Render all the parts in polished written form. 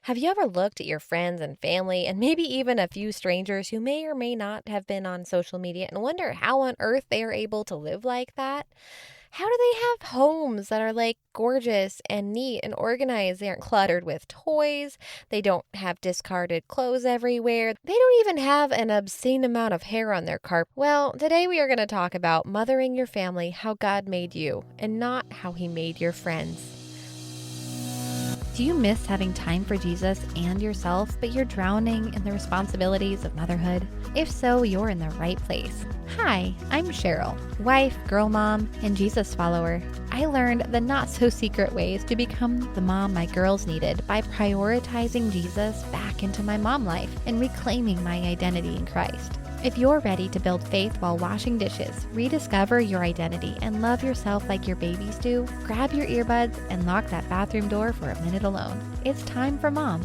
Have you ever looked at your friends and family and maybe even a few strangers who may or may not have been on social media and wonder how on earth they are able to live like that? How do they have homes that are like gorgeous and neat and organized? They aren't cluttered with toys. They don't have discarded clothes everywhere. They don't even have an obscene amount of hair on their carpet. Well, today we are going to talk about mothering your family, how God made you, and not how He made your friends. Do you miss having time for Jesus and yourself, but you're drowning in the responsibilities of motherhood? If so, you're in the right place. Hi, I'm Cheryl, wife, girl mom, and Jesus follower. I learned the not-so-secret ways to become the mom my girls needed by prioritizing Jesus back into my mom life and reclaiming my identity in Christ. If you're ready to build faith while washing dishes, rediscover your identity, and love yourself like your babies do, grab your earbuds and lock that bathroom door for a minute alone. It's time for Mom.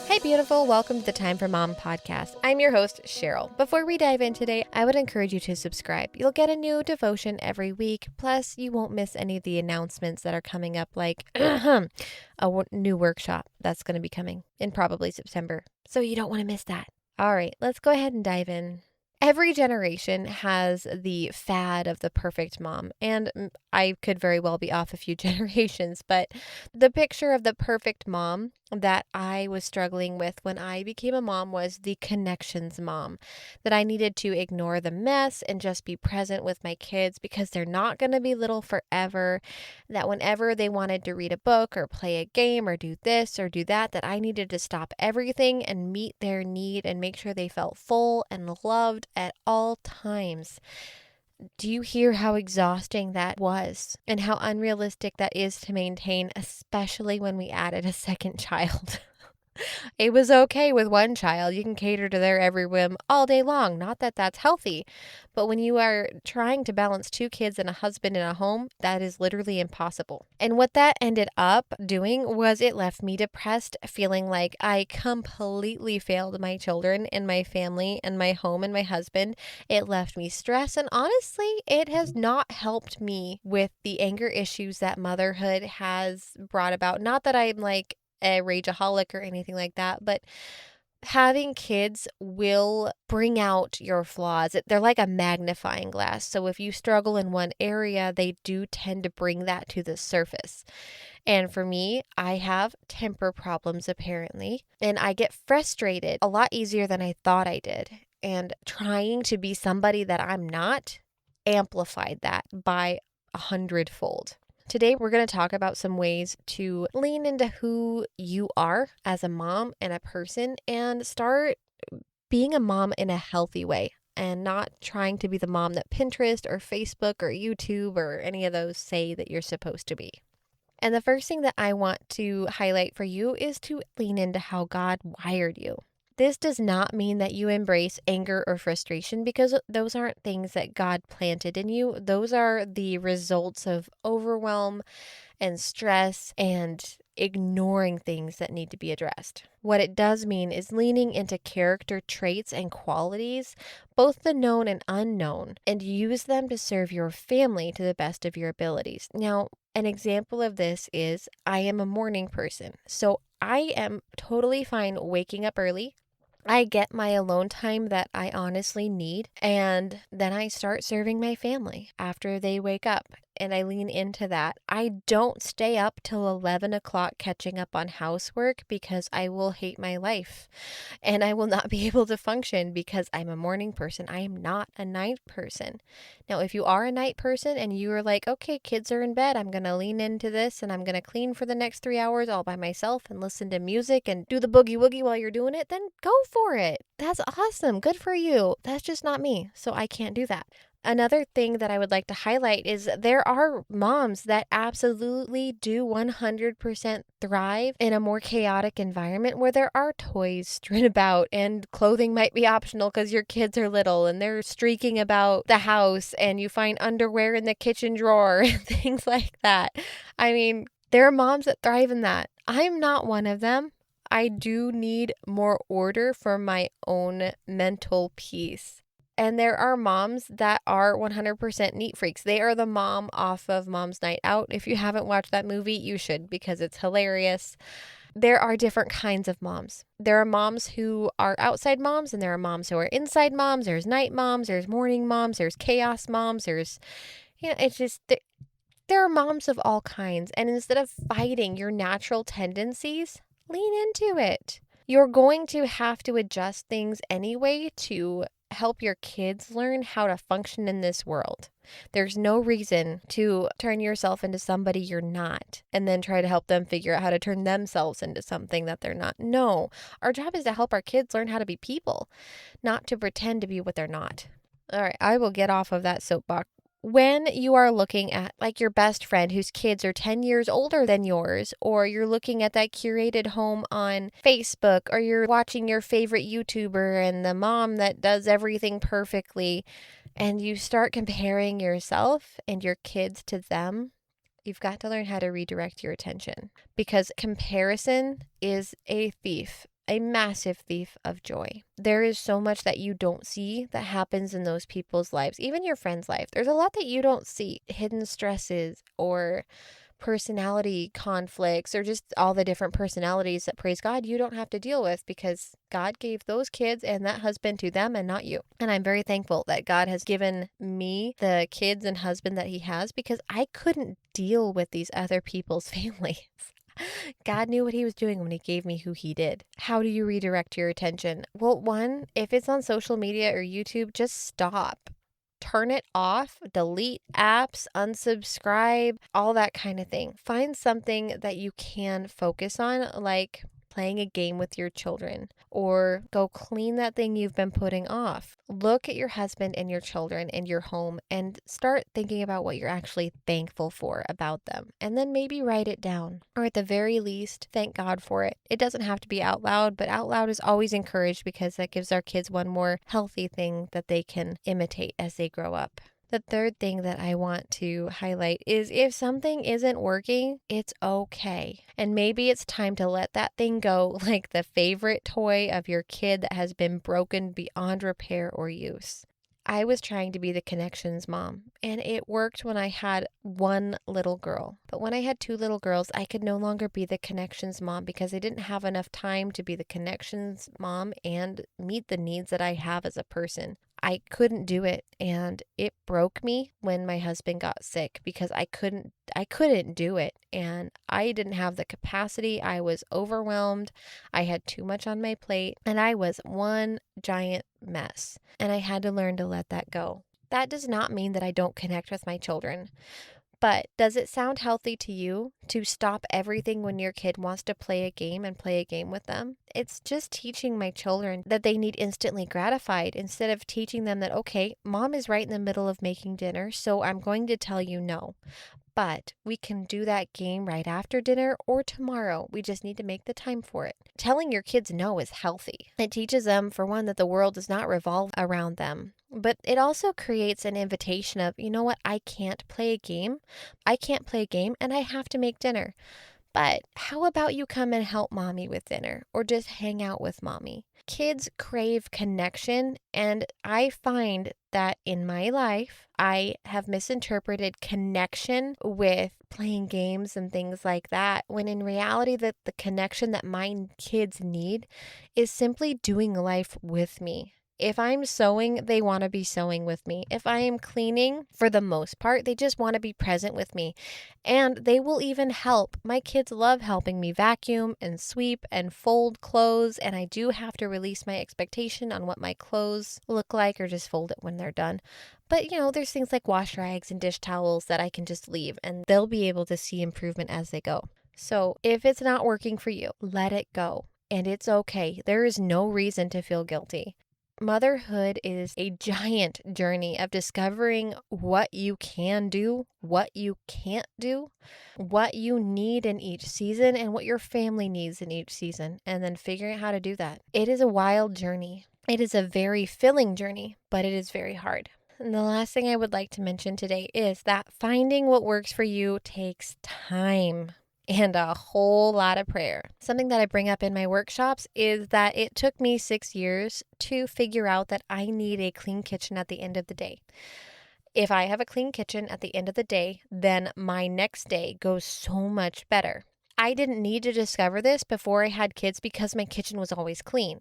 Hey beautiful, welcome to the Time for Mom podcast. I'm your host, Cheryl. Before we dive in today, I would encourage you to subscribe. You'll get a new devotion every week, plus you won't miss any of the announcements that are coming up, like a new workshop that's going to be coming in probably September. So you don't want to miss that. All right, let's go ahead and dive in. Every generation has the fad of the perfect mom, and I could very well be off a few generations, but the picture of the perfect mom that I was struggling with when I became a mom was the connections mom, that I needed to ignore the mess and just be present with my kids because they're not going to be little forever, that whenever they wanted to read a book or play a game or do this or do that, that I needed to stop everything and meet their need and make sure they felt full and loved at all times. Do you hear how exhausting that was and how unrealistic that is to maintain, especially when we added a second child? It was okay with one child. You can cater to their every whim all day long. Not that that's healthy, but when you are trying to balance two kids and a husband in a home, that is literally impossible. And what that ended up doing was it left me depressed, feeling like I completely failed my children and my family and my home and my husband. It left me stressed, and honestly, it has not helped me with the anger issues that motherhood has brought about. Not that I'm like a rageaholic or anything like that, but having kids will bring out your flaws. They're like a magnifying glass. So if you struggle in one area, they do tend to bring that to the surface. And for me, I have temper problems apparently, and I get frustrated a lot easier than I thought I did. And trying to be somebody that I'm not amplified that by 100-fold. Today, we're going to talk about some ways to lean into who you are as a mom and a person and start being a mom in a healthy way and not trying to be the mom that Pinterest or Facebook or YouTube or any of those say that you're supposed to be. And the first thing that I want to highlight for you is to lean into how God wired you. This does not mean that you embrace anger or frustration because those aren't things that God planted in you. Those are the results of overwhelm and stress and ignoring things that need to be addressed. What it does mean is leaning into character traits and qualities, both the known and unknown, and use them to serve your family to the best of your abilities. Now, an example of this is I am a morning person, so I am totally fine waking up early. I get my alone time that I honestly need, and then I start serving my family after they wake up, and I lean into that. I don't stay up till 11 o'clock catching up on housework because I will hate my life, and I will not be able to function because I'm a morning person. I am not a night person. Now, if you are a night person and you are like, okay, kids are in bed, I'm going to lean into this and I'm going to clean for the next 3 hours all by myself and listen to music and do the boogie woogie while you're doing it, then go for it. That's awesome. Good for you. That's just not me. So I can't do that. Another thing that I would like to highlight is there are moms that absolutely do 100% thrive in a more chaotic environment where there are toys strewn about and clothing might be optional because your kids are little and they're streaking about the house and you find underwear in the kitchen drawer and things like that. I mean, there are moms that thrive in that. I'm not one of them. I do need more order for my own mental peace. And there are moms that are 100% neat freaks. They are the mom off of Mom's Night Out. If you haven't watched that movie, you should, because it's hilarious. There are different kinds of moms. There are moms who are outside moms, and there are moms who are inside moms. There's night moms, there's morning moms, there's chaos moms, it's just, there are moms of all kinds. And instead of fighting your natural tendencies, lean into it. You're going to have to adjust things anyway to help your kids learn how to function in this world. There's no reason to turn yourself into somebody you're not and then try to help them figure out how to turn themselves into something that they're not. No, our job is to help our kids learn how to be people, not to pretend to be what they're not. All right, I will get off of that soapbox. When you are looking at like your best friend whose kids are 10 years older than yours, or you're looking at that curated home on Facebook, or you're watching your favorite YouTuber and the mom that does everything perfectly, and you start comparing yourself and your kids to them, you've got to learn how to redirect your attention, because comparison is a thief. A massive thief of joy. There is so much that you don't see that happens in those people's lives, even your friend's life. There's a lot that you don't see, hidden stresses or personality conflicts, or just all the different personalities that, praise God, you don't have to deal with, because God gave those kids and that husband to them and not you. And I'm very thankful that God has given me the kids and husband that he has, because I couldn't deal with these other people's families. God knew what he was doing when he gave me who he did. How do you redirect your attention? Well, one, if it's on social media or YouTube, just stop. Turn it off, delete apps, unsubscribe, all that kind of thing. Find something that you can focus on, like playing a game with your children, or go clean that thing you've been putting off. Look at your husband and your children and your home and start thinking about what you're actually thankful for about them. And then maybe write it down, or at the very least, thank God for it. It doesn't have to be out loud, but out loud is always encouraged, because that gives our kids one more healthy thing that they can imitate as they grow up. The third thing that I want to highlight is, if something isn't working, it's okay. And maybe it's time to let that thing go, like the favorite toy of your kid that has been broken beyond repair or use. I was trying to be the connections mom, and it worked when I had one little girl. But when I had two little girls, I could no longer be the connections mom, because I didn't have enough time to be the connections mom and meet the needs that I have as a person. I couldn't do it, and it broke me when my husband got sick, because I couldn't do it, and I didn't have the capacity. I was overwhelmed. I had too much on my plate, and I was one giant mess, and I had to learn to let that go. That does not mean that I don't connect with my children. But does it sound healthy to you to stop everything when your kid wants to play a game and play a game with them? It's just teaching my children that they need instantly gratified, instead of teaching them that, okay, mom is right in the middle of making dinner, so I'm going to tell you no. But we can do that game right after dinner or tomorrow. We just need to make the time for it. Telling your kids no is healthy. It teaches them, for one, that the world does not revolve around them. But it also creates an invitation of, you know what, I can't play a game. I can't play a game, and I have to make dinner. But how about you come and help mommy with dinner, or just hang out with mommy? Kids crave connection, and I find that in my life, I have misinterpreted connection with playing games and things like that, when in reality, that the connection that my kids need is simply doing life with me. If I'm sewing, they want to be sewing with me. If I am cleaning, for the most part, they just want to be present with me. And they will even help. My kids love helping me vacuum and sweep and fold clothes. And I do have to release my expectation on what my clothes look like, or just fold it when they're done. But, there's things like wash rags and dish towels that I can just leave, and they'll be able to see improvement as they go. So if it's not working for you, let it go. And it's okay. There is no reason to feel guilty. Motherhood is a giant journey of discovering what you can do, what you can't do, what you need in each season, and what your family needs in each season, and then figuring out how to do that. It is a wild journey. It is a very filling journey, but it is very hard. And the last thing I would like to mention today is that finding what works for you takes time. and a whole lot of prayer. Something that I bring up in my workshops is that it took me 6 years to figure out that I need a clean kitchen at the end of the day. If I have a clean kitchen at the end of the day, then my next day goes so much better. I didn't need to discover this before I had kids because my kitchen was always clean.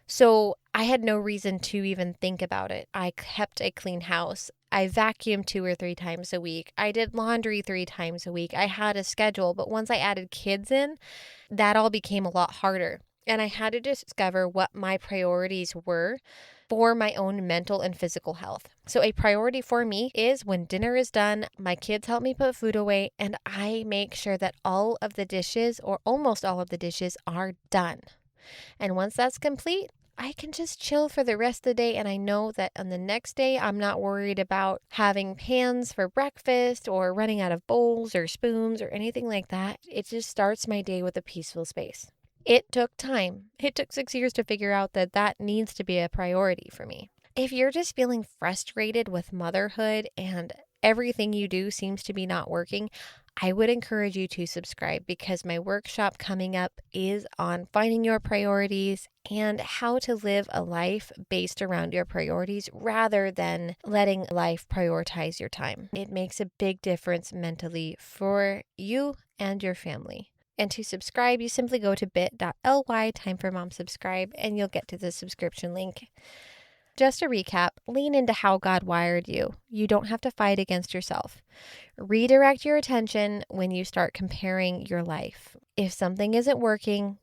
So I had no reason to even think about it. I kept a clean house. I vacuumed 2 or 3 times a week. I did laundry 3 times a week. I had a schedule, but once I added kids in, that all became a lot harder. And I had to discover what my priorities were for my own mental and physical health. So a priority for me is when dinner is done, my kids help me put food away, and I make sure that all of the dishes, or almost all of the dishes, are done. And once that's complete, I can just chill for the rest of the day. And I know that on the next day, I'm not worried about having pans for breakfast or running out of bowls or spoons or anything like that. It just starts my day with a peaceful space. It took time. It took 6 years to figure out that that needs to be a priority for me. If you're just feeling frustrated with motherhood and everything you do seems to be not working, I would encourage you to subscribe because my workshop coming up is on finding your priorities and how to live a life based around your priorities rather than letting life prioritize your time. It makes a big difference mentally for you and your family. And to subscribe, you simply go to bit.ly/timeformomsubscribe and you'll get to the subscription link. Just a recap, lean into how God wired you. You don't have to fight against yourself. Redirect your attention when you start comparing your life. If something isn't working,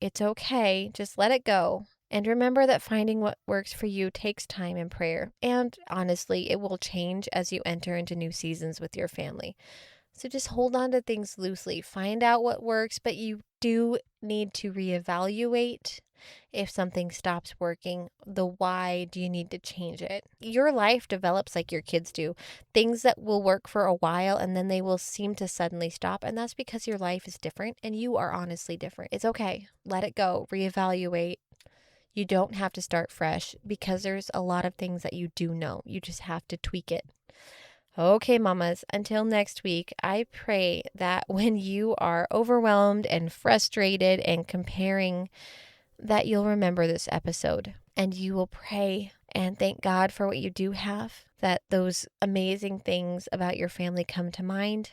it's okay. Just let it go. And remember that finding what works for you takes time and prayer. And honestly, it will change as you enter into new seasons with your family. So just hold on to things loosely. Find out what works, but you do need to reevaluate if something stops working. The why do you need to change it? Your life develops like your kids do. Things that will work for a while and then they will seem to suddenly stop. And that's because your life is different and you are honestly different. It's okay. Let it go. Reevaluate. You don't have to start fresh because there's a lot of things that you do know. You just have to tweak it. Okay, mamas, until next week, I pray that when you are overwhelmed and frustrated and comparing, that you'll remember this episode and you will pray and thank God for what you do have, that those amazing things about your family come to mind,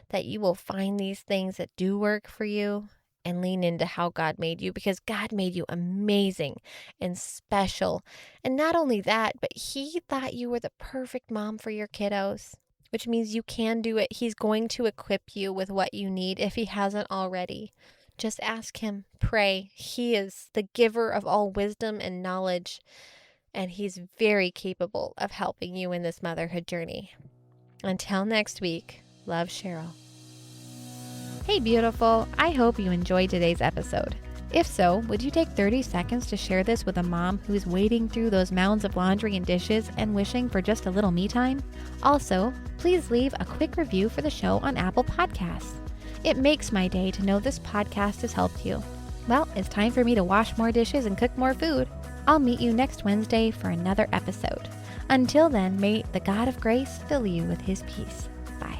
that you will find these things that do work for you and lean into how God made you because God made you amazing and special. And not only that, but He thought you were the perfect mom for your kiddos, which means you can do it. He's going to equip you with what you need if He hasn't already. Just ask Him, pray. He is the giver of all wisdom and knowledge, and He's very capable of helping you in this motherhood journey. Until next week, love, Cheryl. Hey, beautiful. I hope you enjoyed today's episode. If so, would you take 30 seconds to share this with a mom who's wading through those mounds of laundry and dishes and wishing for just a little me time? Also, please leave a quick review for the show on Apple Podcasts. It makes my day to know this podcast has helped you. Well, it's time for me to wash more dishes and cook more food. I'll meet you next Wednesday for another episode. Until then, may the God of grace fill you with His peace. Bye.